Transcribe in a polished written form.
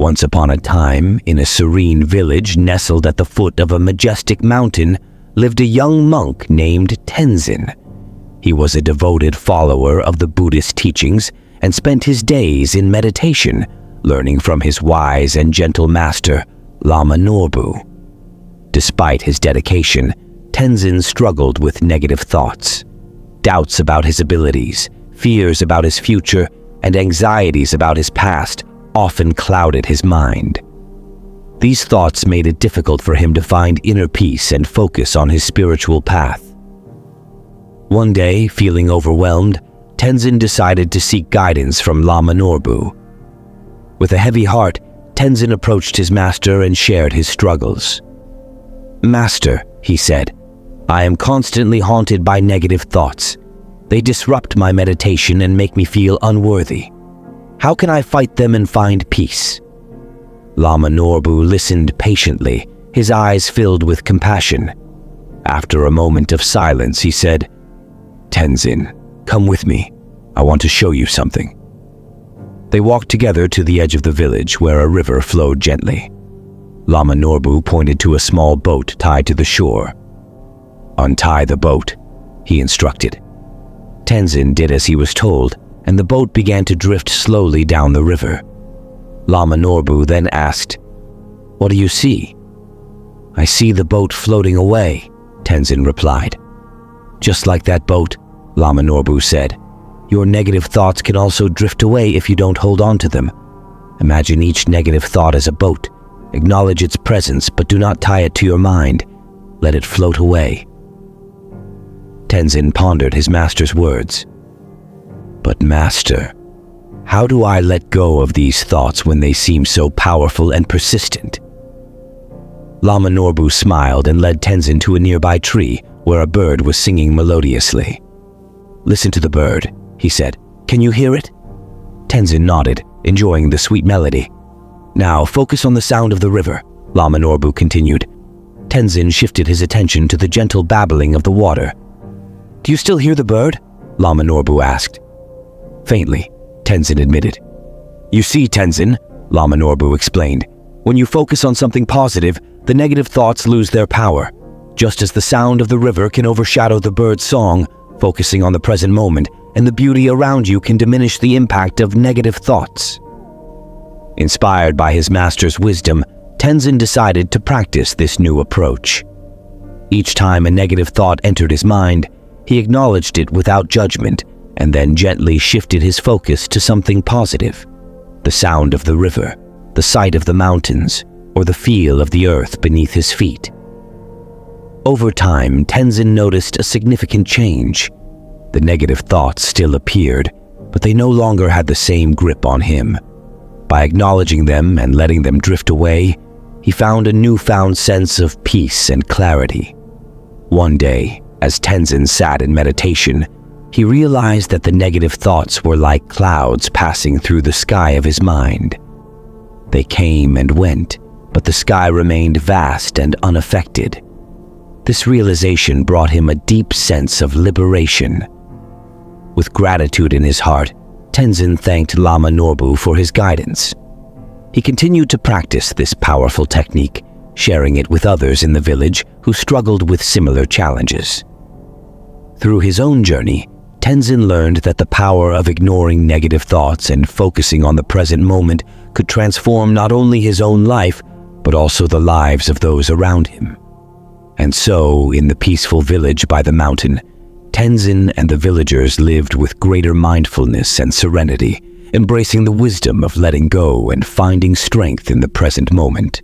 Once upon a time, in a serene village nestled at the foot of a majestic mountain, lived a young monk named Tenzin. He was a devoted follower of the Buddhist teachings and spent his days in meditation, learning from his wise and gentle master, Lama Norbu. Despite his dedication, Tenzin struggled with negative thoughts. Doubts about his abilities, fears about his future, and anxieties about his past often clouded his mind. These thoughts made it difficult for him to find inner peace and focus on his spiritual path. One day, feeling overwhelmed, Tenzin decided to seek guidance from Lama Norbu. With a heavy heart, Tenzin approached his master and shared his struggles. "Master," he said, "I am constantly haunted by negative thoughts. They disrupt my meditation and make me feel unworthy. How can I fight them and find peace?" Lama Norbu listened patiently, his eyes filled with compassion. After a moment of silence, he said, "Tenzin, come with me. I want to show you something." They walked together to the edge of the village where a river flowed gently. Lama Norbu pointed to a small boat tied to the shore. "Untie the boat," he instructed. Tenzin did as he was told, and the boat began to drift slowly down the river. Lama Norbu then asked, "What do you see?" "I see the boat floating away," Tenzin replied. "Just like that boat," Lama Norbu said, "your negative thoughts can also drift away if you don't hold on to them. Imagine each negative thought as a boat. Acknowledge its presence, but do not tie it to your mind. Let it float away." Tenzin pondered his master's words. "But master, how do I let go of these thoughts when they seem so powerful and persistent?" Lama Norbu smiled and led Tenzin to a nearby tree where a bird was singing melodiously. "Listen to the bird," he said. "Can you hear it?" Tenzin nodded, enjoying the sweet melody. "Now focus on the sound of the river," Lama Norbu continued. Tenzin shifted his attention to the gentle babbling of the water. "Do you still hear the bird?" Lama Norbu asked. "Faintly," Tenzin admitted. "You see, Tenzin," Lama Norbu explained, "when you focus on something positive, the negative thoughts lose their power. Just as the sound of the river can overshadow the bird's song, focusing on the present moment and the beauty around you can diminish the impact of negative thoughts." Inspired by his master's wisdom, Tenzin decided to practice this new approach. Each time a negative thought entered his mind, he acknowledged it without judgment and then gently shifted his focus to something positive: the sound of the river, the sight of the mountains, or the feel of the earth beneath his feet. Over time, Tenzin noticed a significant change. The negative thoughts still appeared, but they no longer had the same grip on him. By acknowledging them and letting them drift away, he found a newfound sense of peace and clarity. One day, as Tenzin sat in meditation, he realized that the negative thoughts were like clouds passing through the sky of his mind. They came and went, but the sky remained vast and unaffected. This realization brought him a deep sense of liberation. With gratitude in his heart, Tenzin thanked Lama Norbu for his guidance. He continued to practice this powerful technique, sharing it with others in the village who struggled with similar challenges. Through his own journey, Tenzin learned that the power of ignoring negative thoughts and focusing on the present moment could transform not only his own life, but also the lives of those around him. And so, in the peaceful village by the mountain, Tenzin and the villagers lived with greater mindfulness and serenity, embracing the wisdom of letting go and finding strength in the present moment.